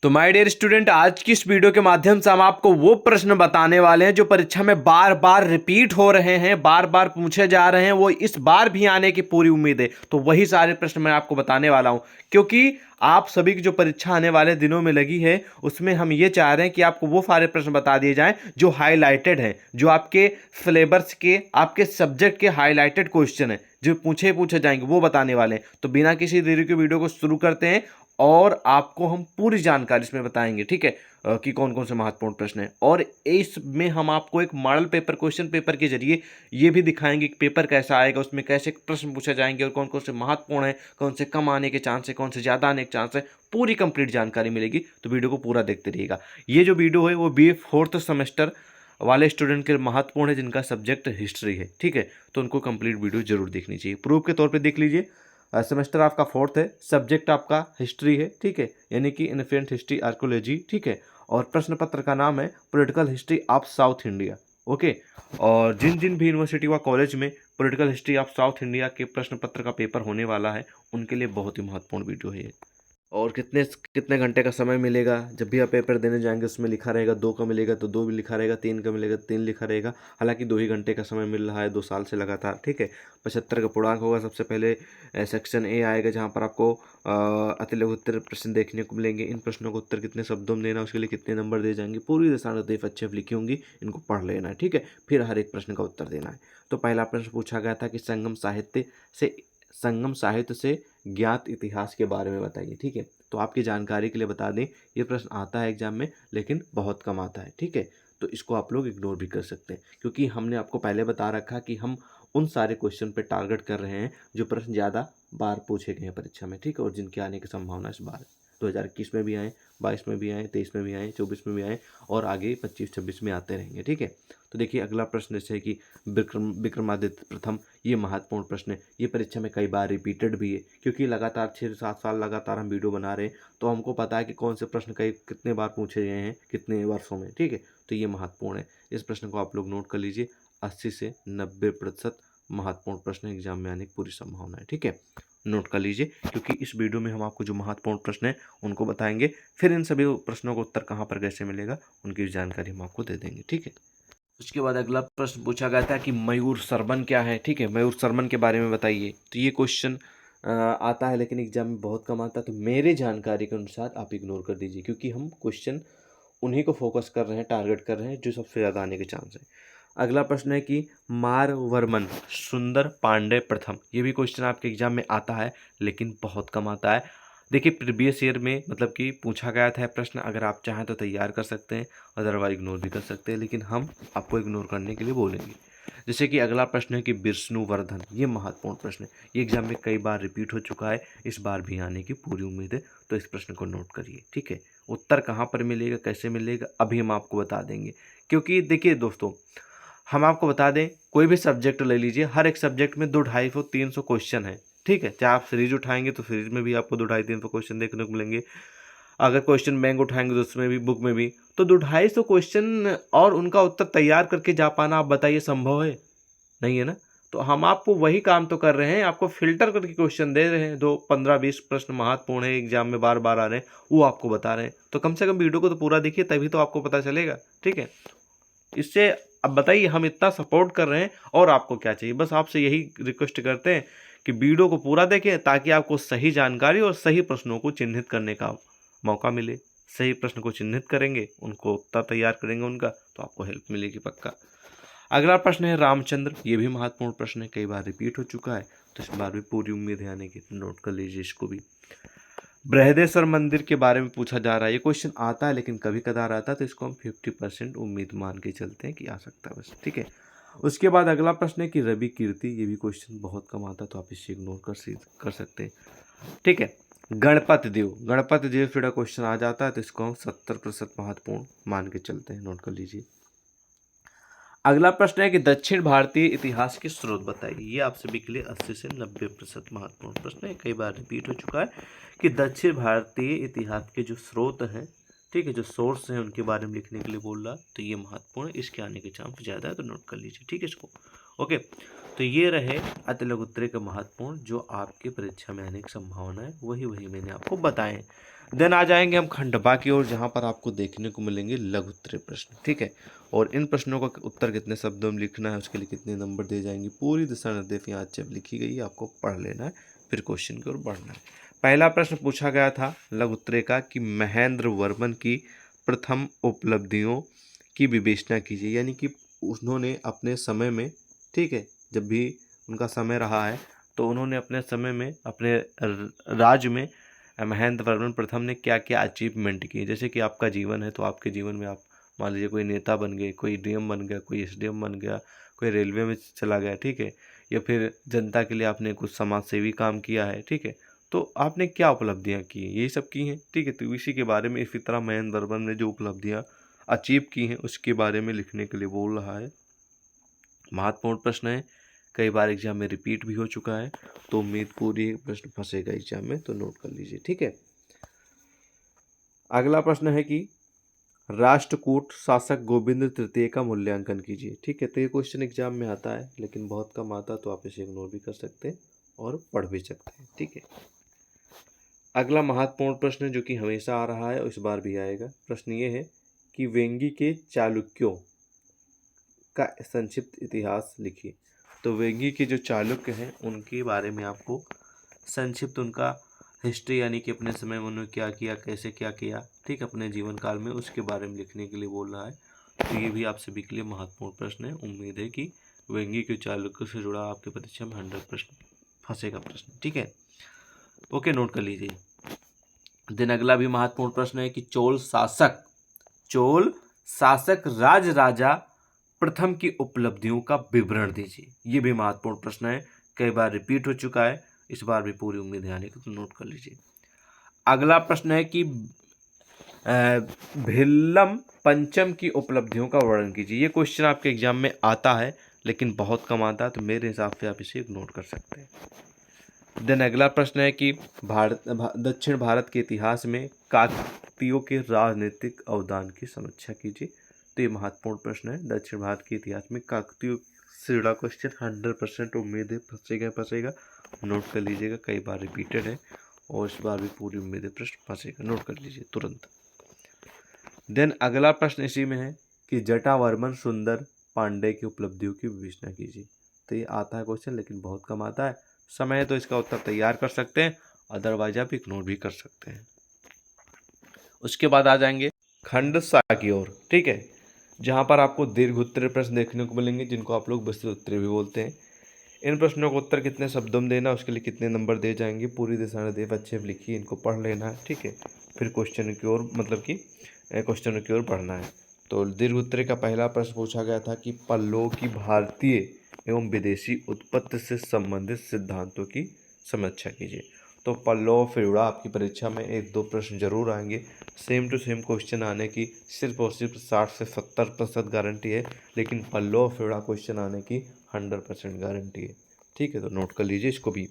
तो my dear student, आज की इस वीडियो के माध्यम से हम आपको वो प्रश्न बताने वाले हैं जो परीक्षा में बार बार रिपीट हो रहे हैं, बार बार पूछे जा रहे हैं, वो इस बार भी आने की पूरी उम्मीद है। तो वही सारे प्रश्न मैं आपको बताने वाला हूं, क्योंकि आप सभी की जो परीक्षा आने वाले दिनों में लगी है उसमें हम ये चाह रहे हैं कि आपको वो सारे प्रश्न बता दिए जाएं जो हाईलाइटेड हैं, जो आपके सिलेबस के, आपके सब्जेक्ट के हाईलाइटेड क्वेश्चन है, जो पूछे जाएंगे वो बताने वाले हैं। तो बिना किसी देरी के वीडियो को शुरू करते हैं और आपको हम पूरी जानकारी इसमें बताएंगे, ठीक है, कि कौन कौन से महत्वपूर्ण प्रश्न हैं। और इसमें हम आपको एक मॉडल पेपर, क्वेश्चन पेपर के जरिए ये भी दिखाएंगे कि पेपर कैसा आएगा, उसमें कैसे प्रश्न पूछे जाएंगे और कौन कौन से महत्वपूर्ण है, कौन से कम आने के चांस है, कौन से ज़्यादा आने के चांस है। पूरी कंप्लीट जानकारी मिलेगी, तो वीडियो को पूरा देखते रहिएगा। ये जो वीडियो है वो BA 4th सेमेस्टर वाले स्टूडेंट के महत्वपूर्ण है जिनका सब्जेक्ट हिस्ट्री है, ठीक है। तो उनको कंप्लीट वीडियो जरूर देखनी चाहिए। प्रूफ के तौर पे देख लीजिए, सेमेस्टर आपका 4th है, सब्जेक्ट आपका हिस्ट्री है, ठीक है, यानी कि इन्फेंट हिस्ट्री आर्कोलॉजी, ठीक है। और प्रश्न पत्र का नाम है political history of south India, okay. और जिन जिन भी यूनिवर्सिटी व कॉलेज में political history of south India के प्रश्न पत्र का पेपर होने वाला है, उनके लिए बहुत ही महत्वपूर्ण वीडियो है ये। और कितने कितने घंटे का समय मिलेगा, जब भी आप पेपर देने जाएंगे उसमें लिखा रहेगा 2 का मिलेगा तो 2 भी लिखा रहेगा, 3 का मिलेगा 3 लिखा रहेगा। हालांकि 2 ही घंटे का समय मिल रहा है 2 साल से लगातार, ठीक है। 75 का पूर्णांक होगा। सबसे पहले सेक्शन ए आएगा जहाँ पर आपको अति लघु उत्तर प्रश्न देखने को मिलेंगे। इन प्रश्नों का उत्तर कितने शब्दों में देना, उसके लिए कितने नंबर दे जाएंगे, पूरी दिशानिर्देश अच्छे लिखी होंगी, इनको पढ़ लेना है, ठीक है। फिर हर एक प्रश्न का उत्तर देना है। तो पहला प्रश्न पूछा गया था कि संगम साहित्य से ज्ञात इतिहास के बारे में बताइए, ठीक है। तो आपकी जानकारी के लिए बता दें, ये प्रश्न आता है एग्जाम में लेकिन बहुत कम आता है, ठीक है। तो इसको आप लोग इग्नोर भी कर सकते हैं, क्योंकि हमने आपको पहले बता रखा कि हम उन सारे क्वेश्चन पे टारगेट कर रहे हैं जो प्रश्न ज़्यादा बार पूछे गए हैं परीक्षा में, ठीक है, और जिनके आने की संभावना इस बार 2021 में भी आए, 22 में भी आए, 23 में भी आए, 24 में भी आए और आगे 25-26 में आते रहेंगे, ठीक है। तो देखिए अगला प्रश्न जैसे है कि विक्रमादित्य प्रथम, ये महत्वपूर्ण प्रश्न है। ये परीक्षा में कई बार रिपीटेड भी है, क्योंकि लगातार 6-7 साल लगातार हम वीडियो बना रहे हैं, तो हमको पता है कि कौन से प्रश्न कई कितने बार पूछे गए हैं कितने वर्षों में, ठीक है। तो ये महत्वपूर्ण है, इस प्रश्न को आप लोग नोट कर लीजिए। 80 से 90% महत्वपूर्ण प्रश्न एग्जाम में आने की पूरी संभावना है, ठीक है। नोट कर लीजिए, क्योंकि इस वीडियो में हम आपको जो महत्वपूर्ण प्रश्न है उनको बताएंगे, फिर इन सभी प्रश्नों का उत्तर कहाँ पर कैसे मिलेगा उनकी जानकारी हम आपको दे देंगे, ठीक है। उसके बाद अगला प्रश्न पूछा गया था कि मयूर सरमन क्या है, ठीक है, मयूर सरमन के बारे में बताइए। तो ये क्वेश्चन आता है लेकिन एग्जाम में बहुत कम आता है, तो मेरे जानकारी के अनुसार आप इग्नोर कर दीजिए, क्योंकि हम क्वेश्चन उन्हीं को फोकस कर रहे हैं, टारगेट कर रहे हैं जो सबसे ज़्यादा आने के चांस है। अगला प्रश्न है कि मारवर्मन सुंदर पांडे प्रथम, ये भी क्वेश्चन आपके एग्जाम में आता है लेकिन बहुत कम आता है। देखिए प्रीवियस ईयर में मतलब कि पूछा गया था प्रश्न, अगर आप चाहें तो तैयार कर सकते हैं, अदरवाइज इग्नोर भी कर सकते हैं, लेकिन हम आपको इग्नोर करने के लिए बोलेंगे। जैसे कि अगला प्रश्न है कि विष्णुवर्धन, ये महत्वपूर्ण प्रश्न है, ये एग्जाम में कई बार रिपीट हो चुका है, इस बार भी आने की पूरी उम्मीद है, तो इस प्रश्न को नोट करिए, ठीक है। उत्तर कहाँ पर मिलेगा, कैसे मिलेगा, अभी हम आपको बता देंगे। क्योंकि देखिए दोस्तों, हम आपको बता दें, कोई भी सब्जेक्ट ले लीजिए, हर एक सब्जेक्ट में 200-250-300 क्वेश्चन है, ठीक है। चाहे आप सीरीज उठाएंगे तो सीरीज में भी आपको 200-250-300 क्वेश्चन देखने को मिलेंगे। अगर क्वेश्चन बैंक उठाएंगे तो उसमें भी, बुक में भी, तो 200-250 क्वेश्चन और उनका उत्तर तैयार करके जा पाना, आप बताइए संभव है? नहीं है ना। तो हम आपको वही काम तो कर रहे हैं, आपको फिल्टर करके क्वेश्चन दे रहे हैं, 15-20 प्रश्न महत्वपूर्ण है, एग्जाम में बार बार आ रहे हैं, वो आपको बता रहे हैं। तो कम से कम वीडियो को तो पूरा देखिए, तभी तो आपको पता चलेगा, ठीक है। इससे अब बताइए, हम इतना सपोर्ट कर रहे हैं और आपको क्या चाहिए। बस आपसे यही रिक्वेस्ट करते हैं कि वीडियो को पूरा देखें, ताकि आपको सही जानकारी और सही प्रश्नों को चिन्हित करने का मौका मिले। सही प्रश्न को चिन्हित करेंगे, उनको उत्तर तैयार करेंगे उनका, तो आपको हेल्प मिलेगी पक्का। अगला प्रश्न है रामचंद्र, ये भी महत्वपूर्ण प्रश्न है, कई बार रिपीट हो चुका है, तो इस बार भी पूरी उम्मीद है आने की, नोट कर लीजिए इसको भी। बृहदेश्वर मंदिर के बारे में पूछा जा रहा है, ये क्वेश्चन आता है लेकिन कभी कदार आता है, तो इसको हम 50% उम्मीद मान के चलते हैं कि आ सकता है बस, ठीक है। उसके बाद अगला प्रश्न है कि रवि कीर्ति, ये भी क्वेश्चन बहुत कम आता है, तो आप इसे इग्नोर कर सकते हैं, ठीक है। गणपति देव फिर क्वेश्चन आ जाता है, तो इसको हम 70% महत्वपूर्ण मान के चलते हैं, नोट कर लीजिए। अगला प्रश्न है कि दक्षिण भारतीय इतिहास के स्रोत बताइए। ये आप सभी के लिए 80 से 90% महत्वपूर्ण प्रश्न है, कई बार रिपीट हो चुका है कि दक्षिण भारतीय इतिहास के जो स्रोत हैं, ठीक है, जो सोर्स हैं, उनके बारे में लिखने के लिए बोल रहा, तो ये महत्वपूर्ण है, इसके आने के चांस ज़्यादा है, तो नोट कर लीजिए, ठीक है इसको, ओके। तो ये रहे अति लघु उत्तरीय का महत्वपूर्ण, जो आपके परीक्षा में आने की संभावना है, वही मैंने आपको बताए हैं। देन आ जाएंगे हम खंड बा की ओर, जहाँ पर आपको देखने को मिलेंगे लघु उत्तरीय प्रश्न, ठीक है। और इन प्रश्नों का उत्तर कितने शब्दों में लिखना है, उसके लिए कितने नंबर दिए जाएंगे, पूरी दिशा निर्देश यहाँ जब लिखी गई है, आपको पढ़ लेना है, फिर क्वेश्चन की ओर बढ़ना है। पहला प्रश्न पूछा गया था लघु उत्तरीय का कि महेंद्र वर्मन की प्रथम उपलब्धियों की विवेचना कीजिए, यानी कि उन्होंने अपने समय में, ठीक है, जब भी उनका समय रहा है तो उन्होंने अपने समय में अपने राज्य में महेंद्र वर्मन प्रथम ने क्या क्या अचीवमेंट किए। जैसे कि आपका जीवन है तो आपके जीवन में आप मान लीजिए कोई नेता बन गए, कोई डीएम बन गया, कोई एसडीएम बन गया, कोई रेलवे में चला गया, ठीक है, या फिर जनता के लिए आपने कुछ समाज सेवी काम किया है, ठीक है, तो आपने क्या उपलब्धियां की हैं, ये सब की हैं, ठीक है। तो इसी के बारे में इसी तरह महेंद्र वर्मन ने जो उपलब्धियां अचीव की हैं उसके बारे में लिखने के लिए बोल रहा है। महत्वपूर्ण प्रश्न है, कई बार एग्जाम में रिपीट भी हो चुका है, तो उम्मीद पूरी प्रश्न फंसेगा एग्जाम में, तो नोट कर लीजिए, ठीक है। अगला प्रश्न है कि राष्ट्रकूट शासक गोविंद तृतीय का मूल्यांकन कीजिए, ठीक है। तो ये क्वेश्चन एग्जाम में आता है लेकिन बहुत कम आता है, तो आप इसे इग्नोर भी कर सकते हैं और पढ़ भी सकते हैं, ठीक है। अगला महत्वपूर्ण प्रश्न जो कि हमेशा आ रहा है और इस बार भी आएगा, प्रश्न ये है कि वेंगी के चालुक्यों का संक्षिप्त इतिहास लिखिए। तो वेंगी के जो चालुक्य हैं उनके बारे में आपको संक्षिप्त उनका हिस्ट्री, यानी कि अपने समय में उन्होंने क्या किया, कैसे क्या किया, ठीक, अपने जीवन काल में, उसके बारे में लिखने के लिए बोल रहा है। तो ये भी आप सभी के लिए महत्वपूर्ण प्रश्न है। उम्मीद है कि वेंगी के चालुक्य से जुड़ा आपके परीक्षा में 100 प्रश्न फंसेगा प्रश्न, ठीक है। ओके, नोट कर लीजिए। दिन अगला भी महत्वपूर्ण प्रश्न है कि चोल शासक राज राजा प्रथम की उपलब्धियों का विवरण दीजिए। ये भी महत्वपूर्ण प्रश्न है, कई बार रिपीट हो चुका है, इस बार भी पूरी उम्मीद है आने की, तो नोट कर लीजिए। अगला प्रश्न है कि भिल्लम पंचम की उपलब्धियों का वर्णन कीजिए। ये क्वेश्चन आपके एग्जाम में आता है लेकिन बहुत कम आता है, तो मेरे हिसाब से आप इसे नोट कर सकते हैं। देन अगला प्रश्न है कि दक्षिण भारत के इतिहास में काकतीयों के राजनीतिक अवदान की समीक्षा कीजिए। तो ये महत्वपूर्ण प्रश्न है, दक्षिण भारत के इतिहास में काकतीयों से जुड़ा क्वेश्चन 100% उम्मीद है फंसेगा, नोट कर लीजिएगा, कई बार रिपीटेड है और इस बार भी पूरी उम्मीद है प्रश्न फंसेगा, नोट कर लीजिए तुरंत। देन अगला प्रश्न इसी में है कि जटावर्मन सुंदर पांडे की उपलब्धियों की विवेचना कीजिए। तो ये आता है क्वेश्चन लेकिन बहुत कम आता है, समय है तो इसका उत्तर तैयार कर सकते हैं, अदरवाइज आप इग्नोर भी कर सकते हैं। उसके बाद आ जाएंगे खंड सा की ओर, ठीक है, जहां पर आपको दीर्घ उत्तरीय प्रश्न देखने को मिलेंगे, जिनको आप लोग विस्तृत उत्तरीय भी बोलते हैं। इन प्रश्नों का उत्तर कितने शब्दों में देना, उसके लिए कितने नंबर दिए जाएंगे, पूरी दिशा निर्देश अच्छे से लिखिए, इनको पढ़ लेना है, ठीक है, फिर क्वेश्चन की ओर, मतलब कि क्वेश्चनों की ओर बढ़ना है। तो दीर्घ उत्तरीय का पहला प्रश्न पूछा गया था कि पल्लवों की भारतीय एवं विदेशी उत्पत्ति से संबंधित सिद्धांतों की समीक्षा कीजिए। तो पल्लव फिरूड़ा आपकी परीक्षा में 1-2 प्रश्न जरूर आएंगे, सेम टू सेम क्वेश्चन आने की सिर्फ और सिर्फ 60 से 70% गारंटी है, लेकिन पल्लव फिरूड़ा क्वेश्चन आने की 100% गारंटी है, ठीक है, तो नोट कर लीजिए इसको भी।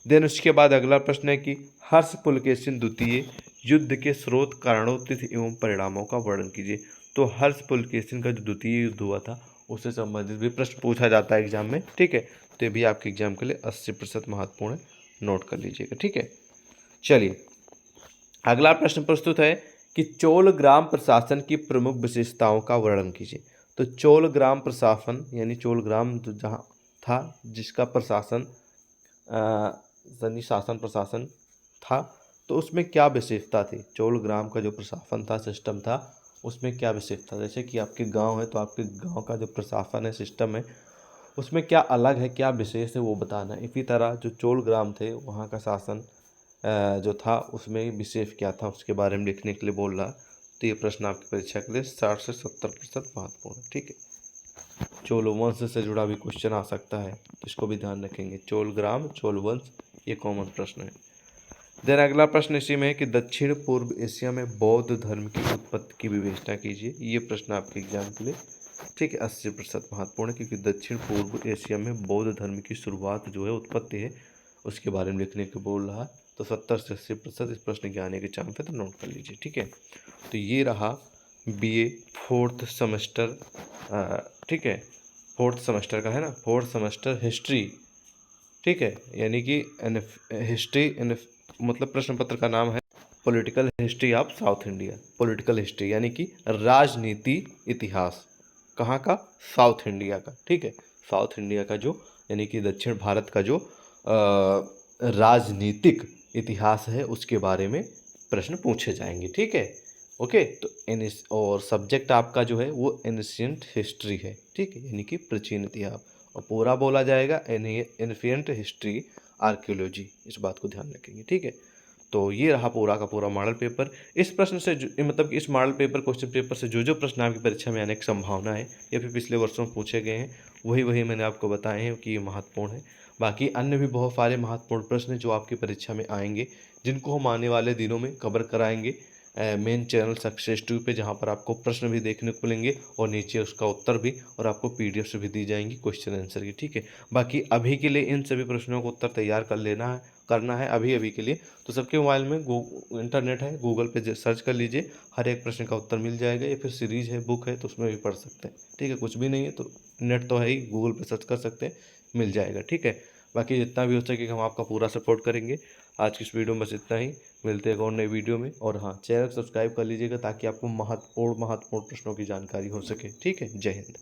देन उसके बाद अगला प्रश्न है कि हर्ष पुलकेशिन द्वितीय युद्ध के स्रोत, कारणों, तिथि एवं परिणामों का वर्णन कीजिए। तो हर्ष पुलकेशिन का जो द्वितीय युद्ध हुआ था उससे संबंधित भी प्रश्न पूछा जाता है एग्जाम में, ठीक है, तो ये भी आपके एग्जाम के लिए 80% महत्वपूर्ण है, नोट कर लीजिएगा, ठीक है। चलिए अगला प्रश्न प्रस्तुत है कि चोल ग्राम प्रशासन की प्रमुख विशेषताओं का वर्णन कीजिए। तो चोल ग्राम प्रशासन यानी चोल ग्राम जहाँ था जिसका प्रशासन शासन प्रशासन था, तो उसमें क्या विशेषता थी, चोल ग्राम का जो प्रशासन था, सिस्टम था, उसमें क्या विशेषता, जैसे कि आपके गांव है तो आपके गांव का जो प्रशासन है, सिस्टम है, उसमें क्या अलग है, क्या विशेष है, वो बताना है। इसी तरह जो चोल ग्राम थे वहाँ का शासन जो था उसमें विशेष क्या था, उसके बारे में लिखने के लिए बोल रहा। तो ये प्रश्न आपकी परीक्षा के लिए 60 से 70% महत्वपूर्ण है, ठीक है। चोल वंश से जुड़ा भी क्वेश्चन आ सकता है, तो इसको भी ध्यान रखेंगे, चोल ग्राम, चोल वंश, ये कॉमन प्रश्न है। देन अगला प्रश्न इसी में है कि दक्षिण पूर्व एशिया में बौद्ध धर्म की उत्पत्ति की विवेचना कीजिए। ये प्रश्न आपके एग्जाम के लिए, ठीक है, 80% महत्वपूर्ण है, क्योंकि दक्षिण पूर्व एशिया में बौद्ध धर्म की शुरुआत जो है, उत्पत्ति है, उसके बारे में लिखने को बोल रहा है। तो 70 से 80% इस प्रश्न के आने के चांस है, तो नोट कर लीजिए, ठीक है। तो ये रहा BA 4th सेमेस्टर, ठीक है, 4th सेमेस्टर का है ना, 4th सेमेस्टर हिस्ट्री, ठीक है, यानी कि हिस्ट्री मतलब प्रश्न पत्र का नाम है political history of south India. Political history यानी कि राजनीति इतिहास, कहाँ का? साउथ इंडिया का, ठीक है। साउथ इंडिया का जो यानी कि दक्षिण भारत का जो राजनीतिक इतिहास है उसके बारे में प्रश्न पूछे जाएंगे, ठीक है। ओके, तो और सब्जेक्ट आपका जो है वो एंशिएंट हिस्ट्री है, ठीक है, यानी कि प्राचीन इतिहास। और पूरा बोला जाएगा एंशिएंट हिस्ट्री आर्कियोलॉजी, इस बात को ध्यान रखेंगे, ठीक है। तो ये रहा पूरा का पूरा मॉडल पेपर। इस प्रश्न से मतलब कि इस मॉडल पेपर क्वेश्चन पेपर से जो जो प्रश्न आपकी परीक्षा में आने की संभावना है या फिर पिछले वर्षों में पूछे गए हैं वही मैंने आपको बताए हैं कि ये महत्वपूर्ण है। बाकी अन्य भी बहुत सारे महत्वपूर्ण प्रश्न जो आपकी परीक्षा में आएंगे, जिनको हम आने वाले दिनों में कवर कराएंगे मेन चैनल सक्सेस ट्यूब पे, जहाँ पर आपको प्रश्न भी देखने को मिलेंगे और नीचे उसका उत्तर भी, और आपको पीडीएफ से भी दी जाएंगी क्वेश्चन आंसर की, ठीक है। बाकी अभी के लिए इन सभी प्रश्नों को उत्तर तैयार करना है अभी के लिए। तो सबके मोबाइल में इंटरनेट है, गूगल पे सर्च कर लीजिए, हर एक प्रश्न का उत्तर मिल जाएगा, या फिर सीरीज है, बुक है, तो उसमें भी पढ़ सकते हैं, ठीक है। कुछ भी नहीं है तो नेट तो है ही, गूगल पे सर्च कर सकते हैं, मिल जाएगा, ठीक है। बाकी जितना भी हो सके हम आपका पूरा सपोर्ट करेंगे। आज की इस वीडियो में बस इतना ही, मिलते हैं और नई वीडियो में। और हाँ, चैनल सब्सक्राइब कर लीजिएगा ताकि आपको महत्वपूर्ण प्रश्नों की जानकारी हो सके, ठीक है। जय हिंद।